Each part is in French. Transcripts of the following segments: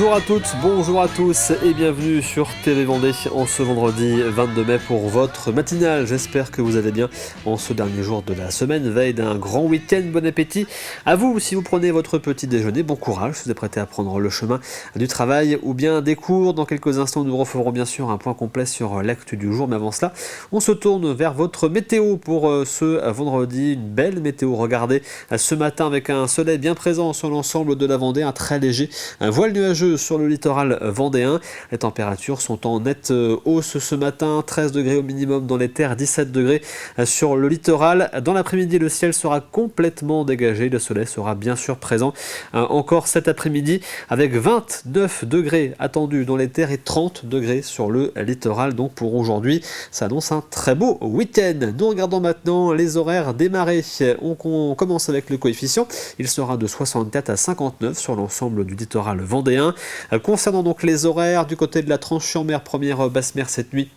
Bonjour à toutes, bonjour à tous et bienvenue sur TV Vendée en ce vendredi 22 mai pour votre matinale. J'espère que vous allez bien en ce dernier jour de la semaine, veille d'un grand week-end. Bon appétit à vous si vous prenez votre petit déjeuner. Bon courage si vous êtes prêté à prendre le chemin du travail ou bien des cours. Dans quelques instants, nous referons bien sûr un point complet sur l'actu du jour. Mais avant cela, on se tourne vers votre météo pour ce vendredi. Une belle météo, regardez, ce matin avec un soleil bien présent sur l'ensemble de la Vendée, un très léger voile nuageux sur le littoral vendéen. Les températures sont en nette hausse ce matin, 13 degrés au minimum dans les terres, 17 degrés sur le littoral. Dans l'après-midi, le ciel sera complètement dégagé, le soleil sera bien sûr présent encore cet après-midi avec 29 degrés attendus dans les terres et 30 degrés sur le littoral. Donc pour aujourd'hui, ça annonce un très beau week-end. Nous regardons maintenant les horaires des marées. On commence avec le coefficient. Il sera de 64 à 59 sur l'ensemble du littoral vendéen. Concernant donc les horaires, du côté de la Tranche-sur-Mer, première basse mer cette nuit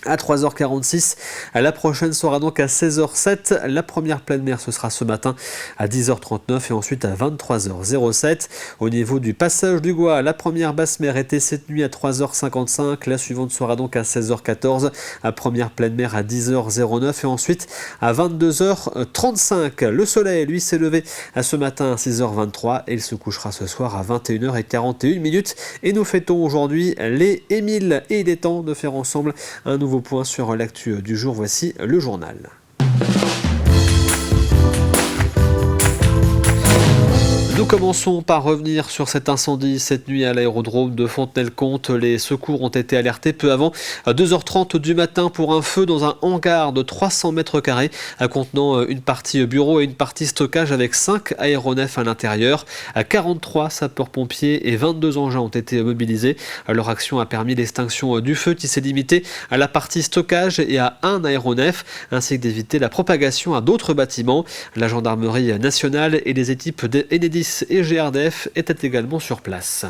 à 3h46, la prochaine sera donc à 16h07, la première pleine mer ce sera ce matin à 10h39 et ensuite à 23h07. Au niveau du passage du Gois, la première basse mer était cette nuit à 3h55, la suivante sera donc à 16h14, la première pleine mer à 10h09 et ensuite à 22h35. Le soleil lui s'est levé ce matin à 6h23 et il se couchera ce soir à 21h41 et nous fêtons aujourd'hui les Émiles et il est temps de faire ensemble un nouveau point sur l'actu du jour. Voici le journal. Nous commençons par revenir sur cet incendie cette nuit à l'aérodrome de Fontenay-le-Comte. Les secours ont été alertés peu avant 2h30 du matin pour un feu dans un hangar de 300 mètres carrés contenant une partie bureau et une partie stockage avec 5 aéronefs à l'intérieur. 43 sapeurs-pompiers et 22 engins ont été mobilisés. Leur action a permis l'extinction du feu qui s'est limité à la partie stockage et à un aéronef, ainsi que d'éviter la propagation à d'autres bâtiments. La gendarmerie nationale et les équipes d'Enedis et GRDF étaient également sur place.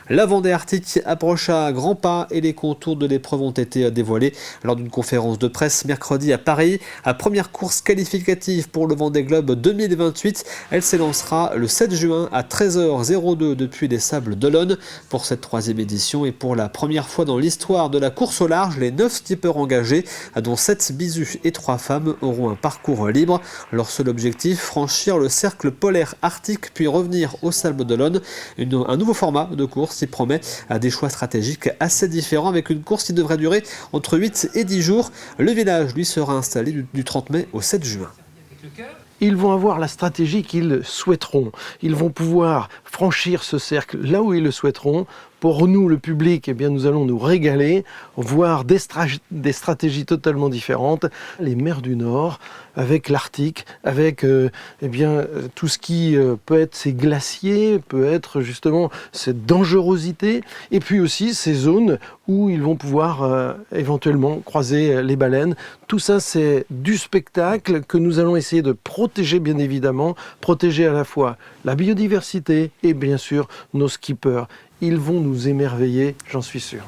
La Vendée Arctic approche à grands pas et les contours de l'épreuve ont été dévoilés lors d'une conférence de presse mercredi à Paris. Première course qualificative pour le Vendée Globe 2028. Elle s'élancera le 7 juin à 13h02 depuis les Sables d'Olonne pour cette troisième édition et pour la première fois dans l'histoire de la course au large, les 9 skippers engagés, dont 7 bisus et 3 femmes, auront un parcours libre. Leur seul objectif, franchir le cercle polaire arctique puis revenir aux Sables d'Olonne. Un nouveau format de course qui promet des choix stratégiques assez différents avec une course qui devrait durer entre 8 et 10 jours. Le village, lui, sera installé du 30 mai au 7 juin. Ils vont avoir la stratégie qu'ils souhaiteront. Ils vont pouvoir franchir ce cercle là où ils le souhaiteront. Pour nous, le public, eh bien, nous allons nous régaler, voir des stratégies totalement différentes. Les mers du Nord, avec l'Arctique, avec tout ce qui peut être ces glaciers, peut être justement cette dangerosité, et puis aussi ces zones où ils vont pouvoir éventuellement croiser les baleines. Tout ça, c'est du spectacle que nous allons essayer de protéger, bien évidemment, protéger à la fois la biodiversité et bien sûr nos skippers. Ils vont nous émerveiller, j'en suis sûr.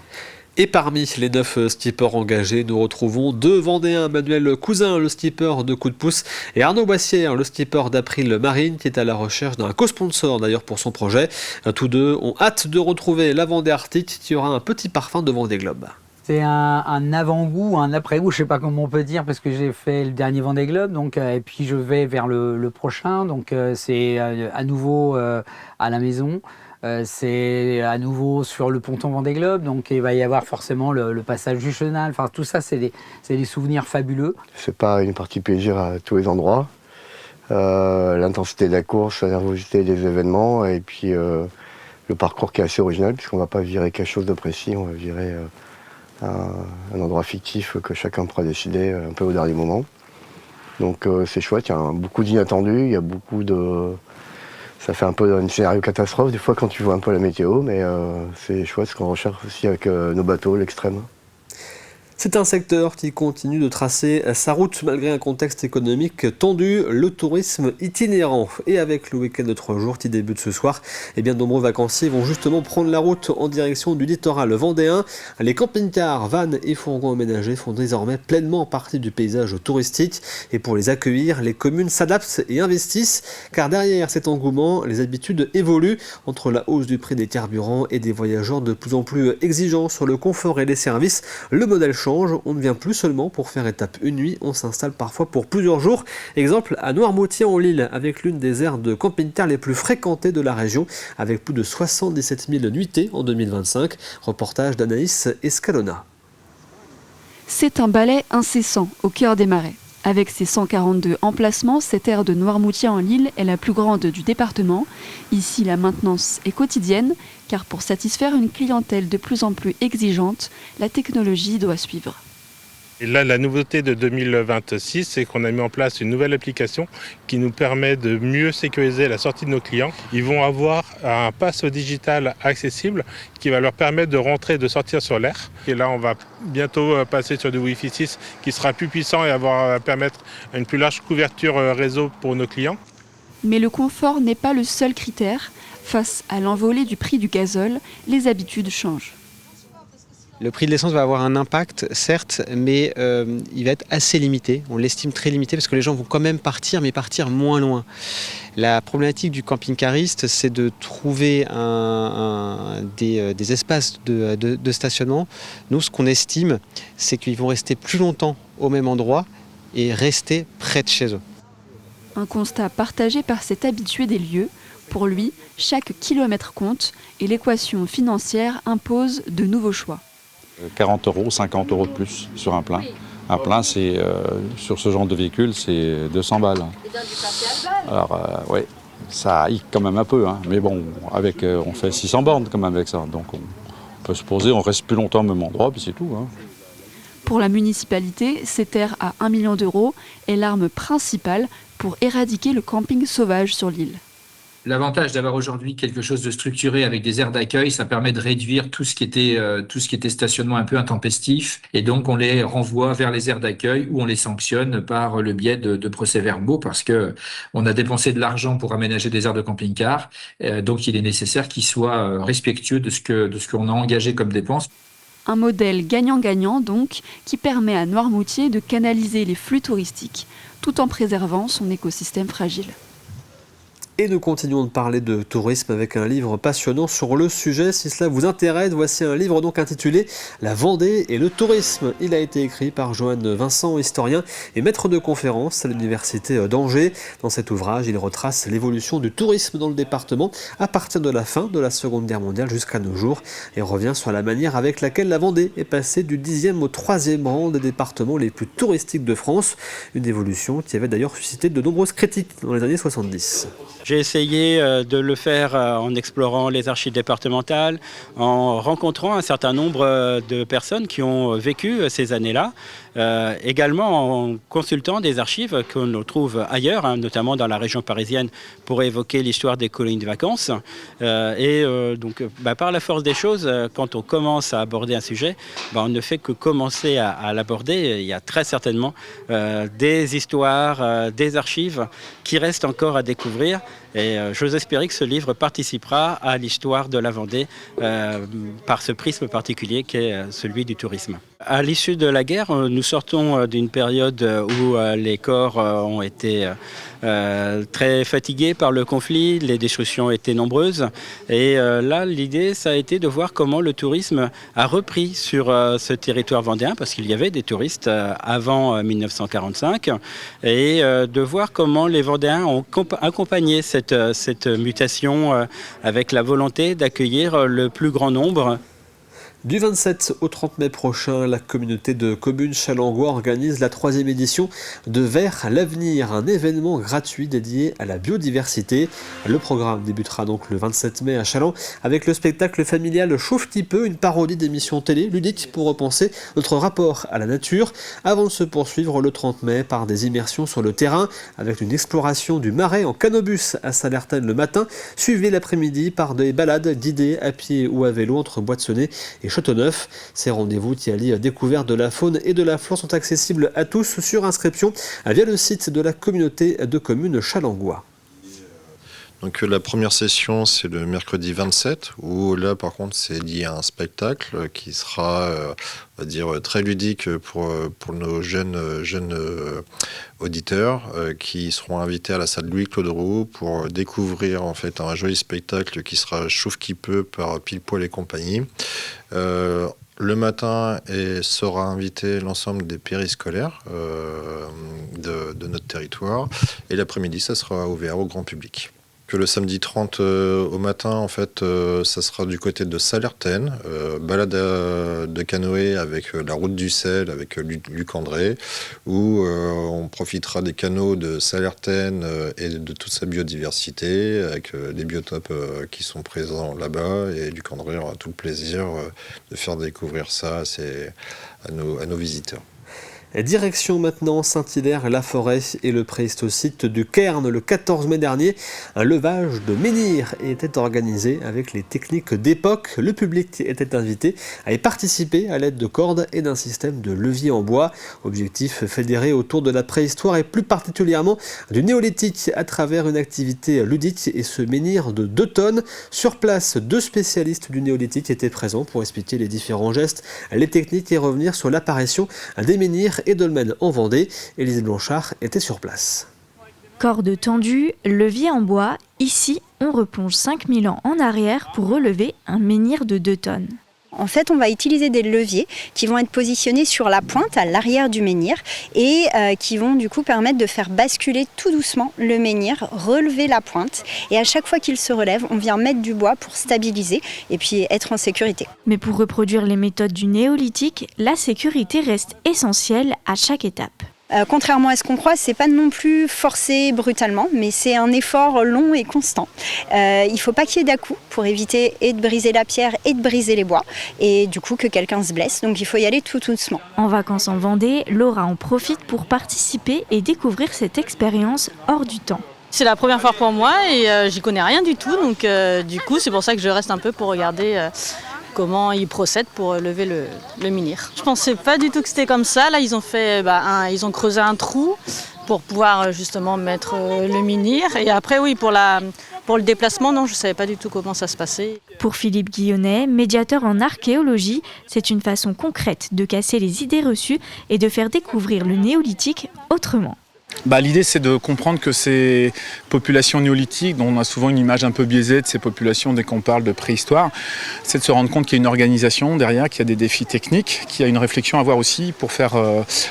Et parmi les 9 skippers engagés, nous retrouvons 2 Vendéens, Manuel Cousin, le skipper de Coup de Pouce, et Arnaud Boissière, le skipper d'April Marine, qui est à la recherche d'un co-sponsor d'ailleurs pour son projet. Tous deux ont hâte de retrouver la Vendée Arctic, qui aura un petit parfum de Vendée Globe. C'est un avant-goût, un après-goût, je ne sais pas comment on peut dire, parce que j'ai fait le dernier Vendée Globe, donc, et puis je vais vers le prochain, donc c'est à nouveau à la maison. C'est à nouveau sur le ponton Vendée Globe, donc il va y avoir forcément le passage du chenal. Enfin, tout ça, c'est des souvenirs fabuleux. C'est pas une partie plaisir à tous les endroits. L'intensité de la course, la nervosité des événements, et puis le parcours qui est assez original, puisqu'on va pas virer quelque chose de précis, on va virer un endroit fictif que chacun pourra décider un peu au dernier moment. Donc c'est chouette, il y a beaucoup d'inattendus, il y a beaucoup de... Ça fait un peu un scénario catastrophe des fois quand tu vois un peu la météo, mais c'est chouette ce qu'on recherche aussi avec nos bateaux, l'extrême. C'est un secteur qui continue de tracer sa route malgré un contexte économique tendu, le tourisme itinérant. Et avec le week-end de 3 jours qui débute ce soir, de nombreux vacanciers vont justement prendre la route en direction du littoral vendéen. Les camping-cars, vannes et fourgons aménagés font désormais pleinement partie du paysage touristique. Et pour les accueillir, les communes s'adaptent et investissent. Car derrière cet engouement, les habitudes évoluent entre la hausse du prix des carburants et des voyageurs de plus en plus exigeants sur le confort et les services. Le modèle change. On ne vient plus seulement pour faire étape une nuit, on s'installe parfois pour plusieurs jours. Exemple à Noirmoutier en Lille, avec l'une des aires de camping-car les plus fréquentées de la région, avec plus de 77 000 nuitées en 2025. Reportage d'Anaïs Escalona. C'est un balai incessant au cœur des marais. Avec ses 142 emplacements, cette aire de Noirmoutier en Lille est la plus grande du département. Ici, la maintenance est quotidienne, car pour satisfaire une clientèle de plus en plus exigeante, la technologie doit suivre. Et là, la nouveauté de 2026, c'est qu'on a mis en place une nouvelle application qui nous permet de mieux sécuriser la sortie de nos clients. Ils vont avoir un pass digital accessible qui va leur permettre de rentrer et de sortir sur l'air. Et là, on va bientôt passer sur du Wi-Fi 6 qui sera plus puissant et va permettre une plus large couverture réseau pour nos clients. Mais le confort n'est pas le seul critère. Face à l'envolée du prix du gazole, les habitudes changent. Le prix de l'essence va avoir un impact, certes, mais il va être assez limité. On l'estime très limité parce que les gens vont quand même partir, mais partir moins loin. La problématique du camping-cariste, c'est de trouver des espaces de stationnement. Nous, ce qu'on estime, c'est qu'ils vont rester plus longtemps au même endroit et rester près de chez eux. Un constat partagé par cet habitué des lieux. Pour lui, chaque kilomètre compte et l'équation financière impose de nouveaux choix. 40 €, 50 € de plus sur un plein. Un plein, c'est sur ce genre de véhicule, c'est 200 balles. Alors, oui, ça hic quand même un peu, hein. Mais bon, on fait 600 bornes quand même avec ça. Donc on peut se poser, on reste plus longtemps au même endroit, puis c'est tout, hein. Pour la municipalité, cette aire à 1 million d'euros est l'arme principale pour éradiquer le camping sauvage sur l'île. L'avantage d'avoir aujourd'hui quelque chose de structuré avec des aires d'accueil, ça permet de réduire tout ce qui était stationnement un peu intempestif. Et donc, on les renvoie vers les aires d'accueil où on les sanctionne par le biais de procès-verbaux parce que on a dépensé de l'argent pour aménager des aires de camping-car. Donc, il est nécessaire qu'ils soient respectueux de ce qu'on a engagé comme dépenses. Un modèle gagnant-gagnant, donc, qui permet à Noirmoutier de canaliser les flux touristiques tout en préservant son écosystème fragile. Et nous continuons de parler de tourisme avec un livre passionnant sur le sujet. Si cela vous intéresse, voici un livre donc intitulé « La Vendée et le tourisme ». Il a été écrit par Johan Vincent, historien et maître de conférences à l'université d'Angers. Dans cet ouvrage, il retrace l'évolution du tourisme dans le département à partir de la fin de la Seconde Guerre mondiale jusqu'à nos jours et revient sur la manière avec laquelle la Vendée est passée du 10e au 3e rang des départements les plus touristiques de France. Une évolution qui avait d'ailleurs suscité de nombreuses critiques dans les années 70. J'ai essayé de le faire en explorant les archives départementales, en rencontrant un certain nombre de personnes qui ont vécu ces années-là, également en consultant des archives qu'on trouve ailleurs, notamment dans la région parisienne, pour évoquer l'histoire des colonies de vacances. Donc, par la force des choses, quand on commence à aborder un sujet, on ne fait que commencer à l'aborder. Il y a très certainement des histoires, des archives qui restent encore à découvrir. Et j'ose espérer que ce livre participera à l'histoire de la Vendée par ce prisme particulier qu'est celui du tourisme. À l'issue de la guerre, nous sortons d'une période où les corps ont été très fatigués par le conflit, les destructions étaient nombreuses. Et là, l'idée, ça a été de voir comment le tourisme a repris sur ce territoire vendéen, parce qu'il y avait des touristes avant 1945, et de voir comment les Vendéens ont accompagné cette mutation avec la volonté d'accueillir le plus grand nombre. Du 27 au 30 mai prochain, la communauté de communes Challengois organise la 3e édition de Vers l'avenir, un événement gratuit dédié à la biodiversité. Le programme débutera donc le 27 mai à Challen avec le spectacle familial Chauffe qui peut, une parodie d'émission télé ludique pour repenser notre rapport à la nature, avant de se poursuivre le 30 mai par des immersions sur le terrain avec une exploration du Marais en canobus à Salertaine le matin, suivi l'après-midi par des balades guidées à pied ou à vélo entre Boissonnet et et Châteauneuf. Ces rendez-vous qui allient découverte de la faune et de la flore sont accessibles à tous sur inscription via le site de la communauté de communes Challengois. Donc la première session, c'est le mercredi 27, où là, par contre, c'est lié à un spectacle qui sera, on va dire, très ludique pour nos jeunes auditeurs qui seront invités à la salle Louis-Claude Roux pour découvrir en fait un joli spectacle qui sera Chauffe qui peut par Pile Poil et compagnie. Le matin, sera invité l'ensemble des périscolaires de notre territoire, et l'après-midi, ça sera ouvert au grand public. Que le samedi 30 au matin, en fait, ça sera du côté de Salertaine, balade de canoë avec la route du sel, avec Luc André, où on profitera des canaux de Salertaine et de toute sa biodiversité, avec les biotopes qui sont présents là-bas, et Luc André aura tout le plaisir de faire découvrir ça à nos visiteurs. Direction maintenant Saint-Hilaire-la-Forêt et le préhistosite du Cairn. Le 14 mai dernier, un levage de menhir était organisé avec les techniques d'époque. Le public était invité à y participer à l'aide de cordes et d'un système de levier en bois. Objectif fédéré autour de la préhistoire et plus particulièrement du néolithique à travers une activité ludique et ce menhir de 2 tonnes. Sur place, 2 spécialistes du néolithique étaient présents pour expliquer les différents gestes, les techniques et revenir sur l'apparition des menhirs et dolmens en Vendée. Élisée Blanchard était sur place. Corde tendue, levier en bois, ici on replonge 5000 ans en arrière pour relever un menhir de 2 tonnes. En fait, on va utiliser des leviers qui vont être positionnés sur la pointe, à l'arrière du menhir, et qui vont du coup permettre de faire basculer tout doucement le menhir, relever la pointe. Et à chaque fois qu'il se relève, on vient mettre du bois pour stabiliser et puis être en sécurité. Mais pour reproduire les méthodes du néolithique, la sécurité reste essentielle à chaque étape. Contrairement à ce qu'on croit, c'est pas non plus forcé brutalement, mais c'est un effort long et constant. Il ne faut pas qu'il y ait d'à-coups pour éviter et de briser la pierre et de briser les bois, et du coup que quelqu'un se blesse. Donc il faut y aller tout doucement. En vacances en Vendée, Laura en profite pour participer et découvrir cette expérience hors du temps. C'est la première fois pour moi et j'y connais rien du tout, donc du coup c'est pour ça que je reste un peu pour regarder comment ils procèdent pour lever le menhir. Je pensais pas du tout que c'était comme ça. Là, ils ont fait, ils ont creusé un trou pour pouvoir justement mettre le menhir. Et après, oui, pour le déplacement, non, je savais pas du tout comment ça se passait. Pour Philippe Guillonnet, médiateur en archéologie, c'est une façon concrète de casser les idées reçues et de faire découvrir le néolithique autrement. L'idée, c'est de comprendre que ces populations néolithiques, dont on a souvent une image un peu biaisée de ces populations dès qu'on parle de préhistoire, c'est de se rendre compte qu'il y a une organisation derrière, qu'il y a des défis techniques, qu'il y a une réflexion à avoir aussi pour faire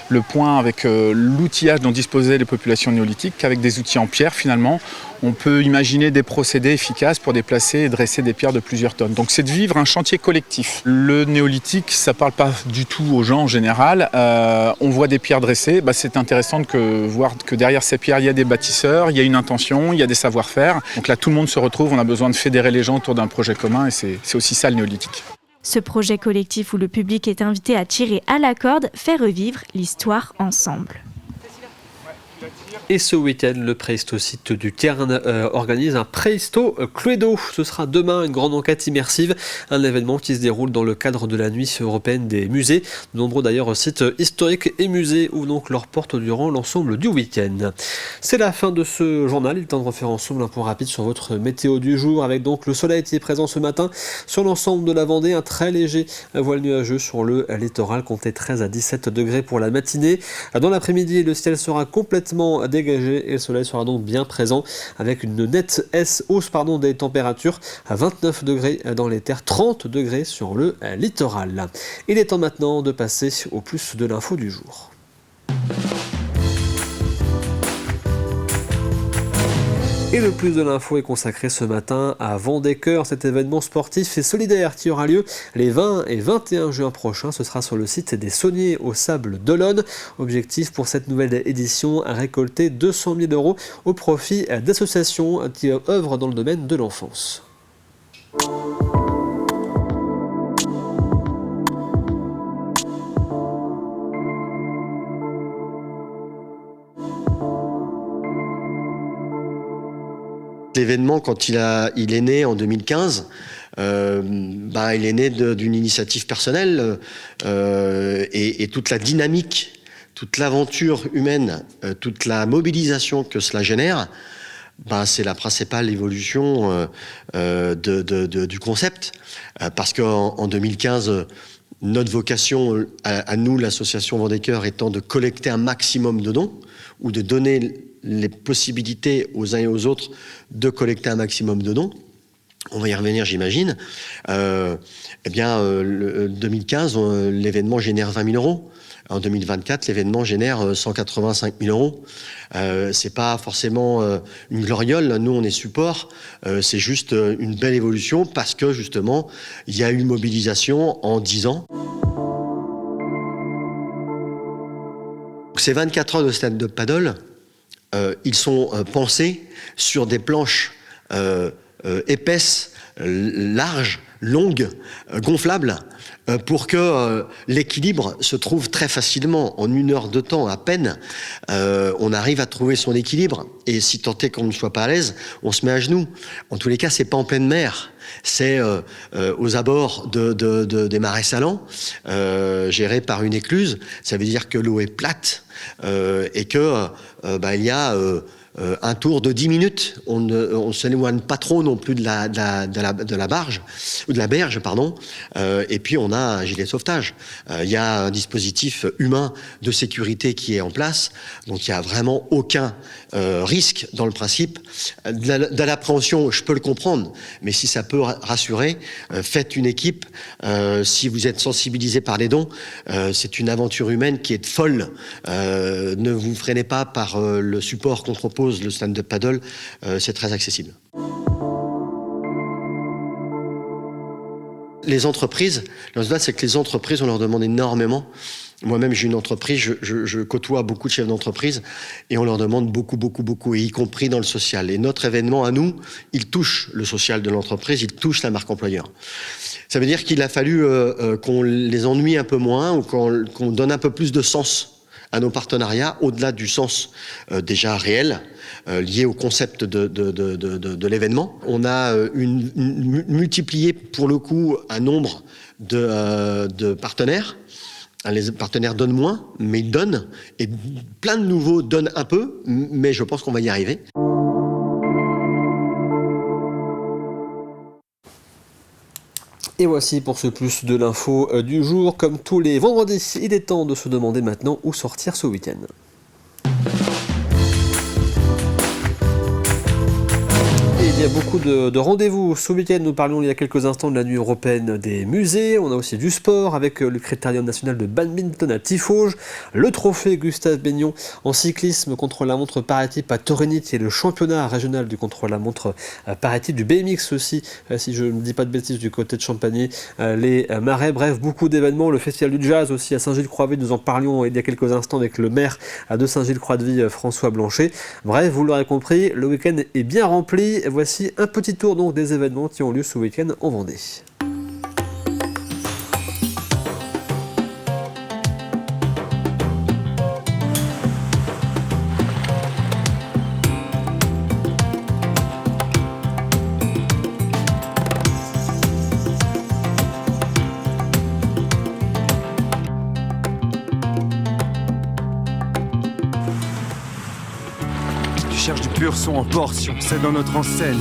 le point avec l'outillage dont disposaient les populations néolithiques, qu'avec des outils en pierre, finalement, on peut imaginer des procédés efficaces pour déplacer et dresser des pierres de plusieurs tonnes. Donc c'est de vivre un chantier collectif. Le néolithique, ça ne parle pas du tout aux gens en général. On voit des pierres dressées, c'est intéressant de voir que derrière ces pierres, il y a des bâtisseurs, il y a une intention, il y a des savoir-faire. Donc là, tout le monde se retrouve, on a besoin de fédérer les gens autour d'un projet commun et c'est aussi ça le néolithique. Ce projet collectif où le public est invité à tirer à la corde fait revivre l'histoire ensemble. Et ce week-end, le préhistosite du Cairn organise un préhisto Cluedo. Ce sera demain une grande enquête immersive, un événement qui se déroule dans le cadre de la nuit européenne des musées. De nombreux d'ailleurs sites historiques et musées ouvrent donc leurs portes durant l'ensemble du week-end. C'est la fin de ce journal. Il est temps de refaire ensemble un point rapide sur votre météo du jour, avec donc le soleil qui est présent ce matin sur l'ensemble de la Vendée, un très léger voile nuageux sur le littoral, comptez 13 à 17 degrés pour la matinée. Dans l'après-midi, le ciel sera complètement dégagé et le soleil sera donc bien présent avec une nette hausse des températures à 29 degrés dans les terres, 30 degrés sur le littoral. Il est temps maintenant de passer au plus de l'info du jour. Et le plus de l'info est consacré ce matin à Vendée Cœur, cet événement sportif et solidaire qui aura lieu les 20 et 21 juin prochains. Ce sera sur le site des Sauniers au Sable d'Olonne. Objectif pour cette nouvelle édition, récolter 200 000 € au profit d'associations qui œuvrent dans le domaine de l'enfance. L'événement, quand il est né en 2015, il est né d'une initiative personnelle et toute la dynamique, toute l'aventure humaine, toute la mobilisation que cela génère, c'est la principale évolution du concept. Parce qu'en 2015, notre vocation à nous, l'association Vendée-Cœur, étant de collecter un maximum de dons ou de donner les possibilités aux uns et aux autres de collecter un maximum de dons. On va y revenir, j'imagine. 2015, l'événement génère 20 000 euros. En 2024, l'événement génère 185 000 euros. C'est pas forcément une gloriole. Nous, on est support. C'est juste une belle évolution parce que, justement, il y a eu une mobilisation en 10 ans. Ces 24 heures de stand-up paddle, ils sont pensés sur des planches épaisses, larges, longues, gonflables, pour que l'équilibre se trouve très facilement. En 1 heure de temps, à peine, on arrive à trouver son équilibre. Et si tant est qu'on ne soit pas à l'aise, on se met à genoux. En tous les cas, c'est pas en pleine mer. C'est aux abords des marais salants, gérés par une écluse. Ça veut dire que l'eau est plate et que il y a un tour de 10 minutes. On ne s'éloigne pas trop non plus de la barge ou de la berge, pardon. Et puis on a un gilet de sauvetage. Il y a un dispositif humain de sécurité qui est en place. Donc il y a vraiment aucun risque dans le principe. De l'appréhension, je peux le comprendre, mais si ça peut rassurer, faites une équipe. Si vous êtes sensibilisé par les dons, c'est une aventure humaine qui est folle. Ne vous freinez pas par le support qu'on propose. Le stand-up paddle, c'est très accessible. Les entreprises, le résultat, c'est que les entreprises, on leur demande énormément. Moi-même, j'ai une entreprise, je côtoie beaucoup de chefs d'entreprise et on leur demande beaucoup, et y compris dans le social. Et notre événement à nous, il touche le social de l'entreprise, il touche la marque employeur. Ça veut dire qu'il a fallu qu'on les ennuie un peu moins ou qu'on donne un peu plus de sens à nos partenariats, au-delà du sens déjà réel, lié au concept de l'événement. On a multiplié pour le coup un nombre de partenaires. Les partenaires donnent moins, mais ils donnent. Et plein de nouveaux donnent un peu, mais je pense qu'on va y arriver. Et voici pour ce plus de l'info du jour. Comme tous les vendredis, il est temps de se demander maintenant où sortir ce week-end. Il y a beaucoup de rendez-vous ce week-end. Nous parlions il y a quelques instants de la nuit européenne des musées. On a aussi du sport avec le Critérium national de badminton à Tiffauges, le trophée Gustave Beignon en cyclisme contre-la-montre par équipe à Torigny, qui est le championnat régional du contre-la-montre par équipe, du BMX aussi, si je ne dis pas de bêtises, du côté de Champagny, les Marais. Bref, beaucoup d'événements. Le festival du jazz aussi à Saint-Gilles-Croix-de-Vie. Nous en parlions il y a quelques instants avec le maire de Saint-Gilles-Croix-de-Vie, François Blanchet. Bref, vous l'aurez compris, le week-end est bien rempli. Voici un petit tour donc des événements qui ont lieu ce week-end en Vendée. Tu cherches du pur son en portion, c'est dans notre enseigne.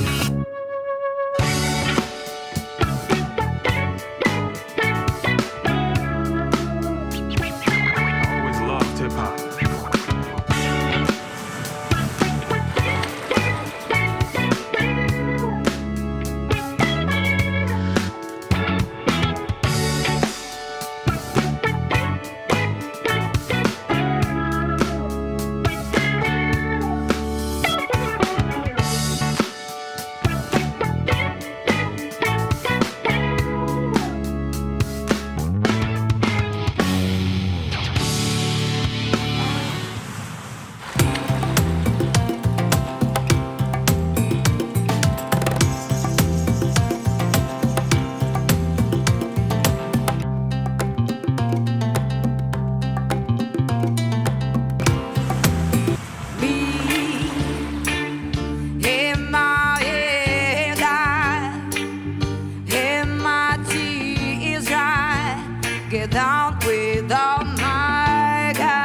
get down with all my guys.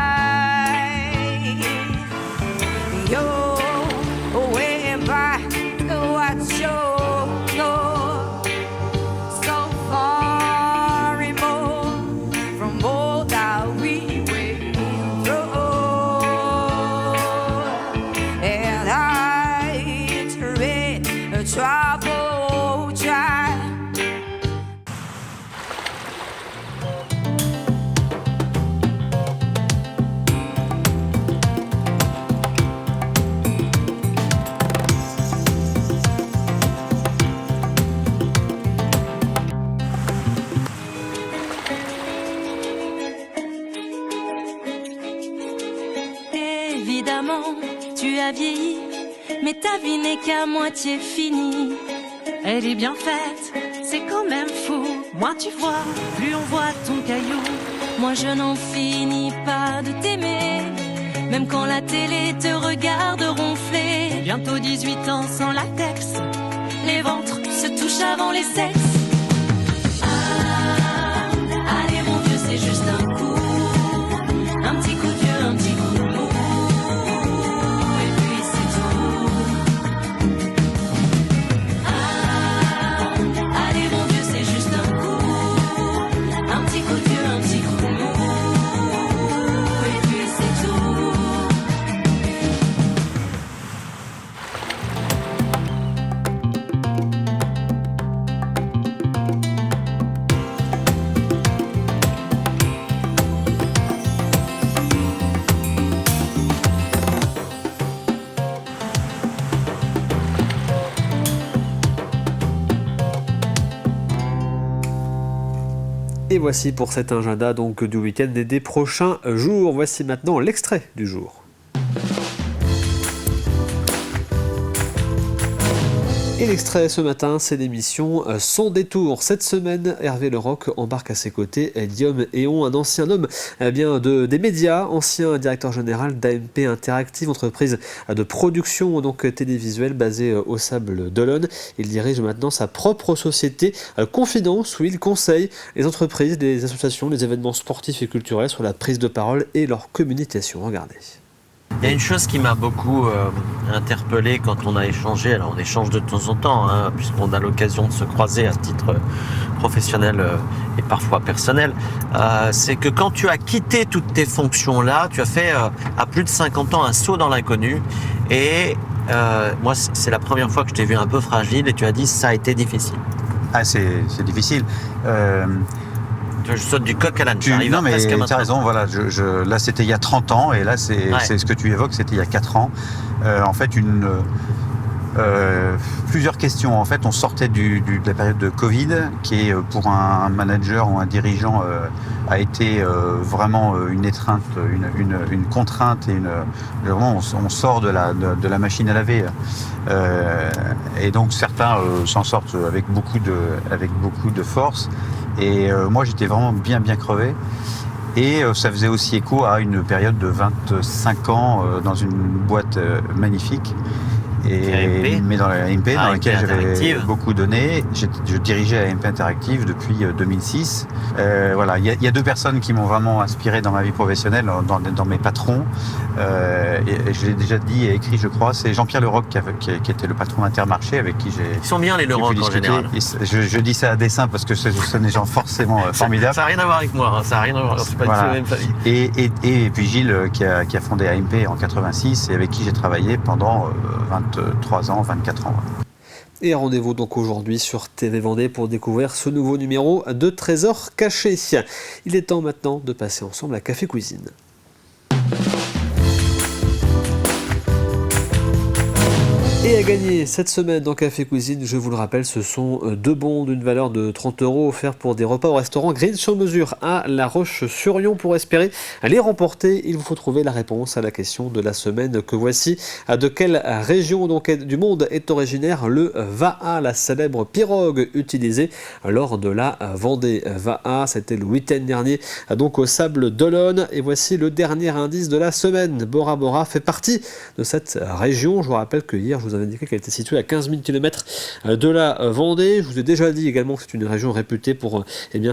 You're way back, what you know, so far removed from all that we went through, and I tread a troubled track. Évidemment, tu as vieilli, mais ta vie n'est qu'à moitié finie. Elle est bien faite, c'est quand même fou. Moins tu vois, plus on voit ton caillou. Moi je n'en finis pas de t'aimer, même quand la télé te regarde ronfler. Bientôt 18 ans sans latex, les ventres se touchent avant les sexes. Ah, allez mon Dieu, c'est juste un coup, un petit coup de vieux, un petit coup de mou. Et voici pour cet agenda donc du week-end et des prochains jours. Voici maintenant l'extrait du jour. Et l'extrait ce matin, c'est l'émission Son détour. Cette semaine, Hervé Leroc embarque à ses côtés Guillaume Héon, un ancien homme des médias, ancien directeur général d'AMP Interactive, entreprise de production donc télévisuelle basée au Sable d'Olonne. Il dirige maintenant sa propre société Confidence, où il conseille les entreprises, les associations, les événements sportifs et culturels sur la prise de parole et leur communication. Regardez. Il y a une chose qui m'a beaucoup interpellé quand on a échangé, alors on échange de temps en temps, hein, puisqu'on a l'occasion de se croiser à titre professionnel et parfois personnel, c'est que quand tu as quitté toutes tes fonctions-là, tu as fait à plus de 50 ans un saut dans l'inconnu, et moi c'est la première fois que je t'ai vu un peu fragile, et tu as dit ça a été difficile. Ah c'est difficile. Je saute du coq à l'âne. Non mais tu as raison, voilà, là c'était il y a 30 ans et là c'est ce que tu évoques, c'était il y a 4 ans. En fait, plusieurs questions. En fait, on sortait de la période de Covid qui est pour un manager ou un dirigeant a été vraiment une étreinte, une contrainte et vraiment on sort de la machine à laver. Et donc certains s'en sortent avec beaucoup de force. Et moi j'étais vraiment bien crevé, et ça faisait aussi écho à une période de 25 ans dans une boîte magnifique, mais dans la AMP, dans laquelle j'avais beaucoup donné. Je dirigeais AMP Interactive depuis 2006. Voilà, il y a deux personnes qui m'ont vraiment inspiré dans ma vie professionnelle, dans mes patrons. Et je l'ai déjà dit et écrit, je crois, c'est Jean-Pierre Leroc qui était le patron d'Intermarché, avec qui j'ai. Ils sont bien les Leroc en général. Je dis ça à dessein parce que ce sont des gens forcément formidables. Ça n'a rien à voir avec moi, hein, ça n'a rien à voir. C'est pas du tout la même famille. Et puis Gilles qui a fondé AMP en 86 et avec qui j'ai travaillé pendant 23 ans, 24 ans. Et rendez-vous donc aujourd'hui sur TV Vendée pour découvrir ce nouveau numéro de Trésors cachés. Il est temps maintenant de passer ensemble à Café Cuisine. Et à gagner cette semaine dans Café Cuisine, je vous le rappelle, ce sont 2 bons d'une valeur de 30 € offerts pour des repas au restaurant Grill sur mesure à La Roche-sur-Yon. Pour espérer les remporter, il vous faut trouver la réponse à la question de la semaine que voici. De quelle région donc du monde est originaire le Vaha, la célèbre pirogue utilisée lors de la Vendée Vaha? C'était le week-end dernier donc au Sable d'Olonne. Et voici le dernier indice de la semaine. Bora Bora fait partie de cette région. Je vous rappelle que hier, je vous vous avez indiqué qu'elle était située à 15 000 km de la Vendée. Je vous ai déjà dit également que c'est une région réputée pour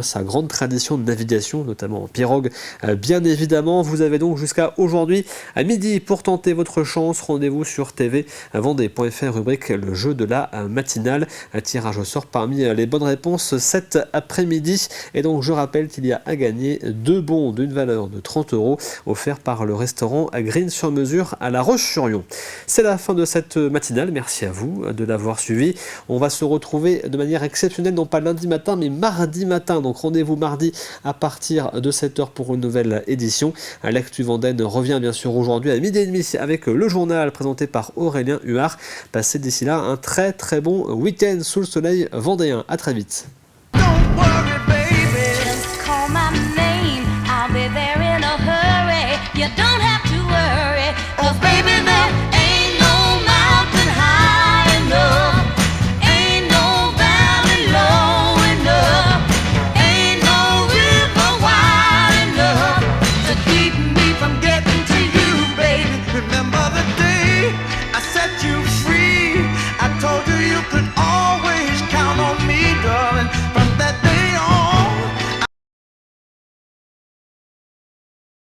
sa grande tradition de navigation, notamment en pirogue. Bien évidemment, vous avez donc jusqu'à aujourd'hui à midi pour tenter votre chance. Rendez-vous sur tvvendée.fr, rubrique le jeu de la matinale. Un tirage au sort parmi les bonnes réponses cet après-midi. Et donc je rappelle qu'il y a à gagner 2 bons d'une valeur de 30 € offerts par le restaurant Green sur mesure à La Roche-sur-Yon. C'est la fin de cette matinale. Merci à vous de l'avoir suivi. On va se retrouver de manière exceptionnelle, non pas lundi matin, mais mardi matin. Donc rendez-vous mardi à partir de 7h pour une nouvelle édition. L'actu Vendaine revient bien sûr aujourd'hui à 12h30 avec le journal présenté par Aurélien Huard. Passez d'ici là un très très bon week-end sous le soleil vendéen. À très vite.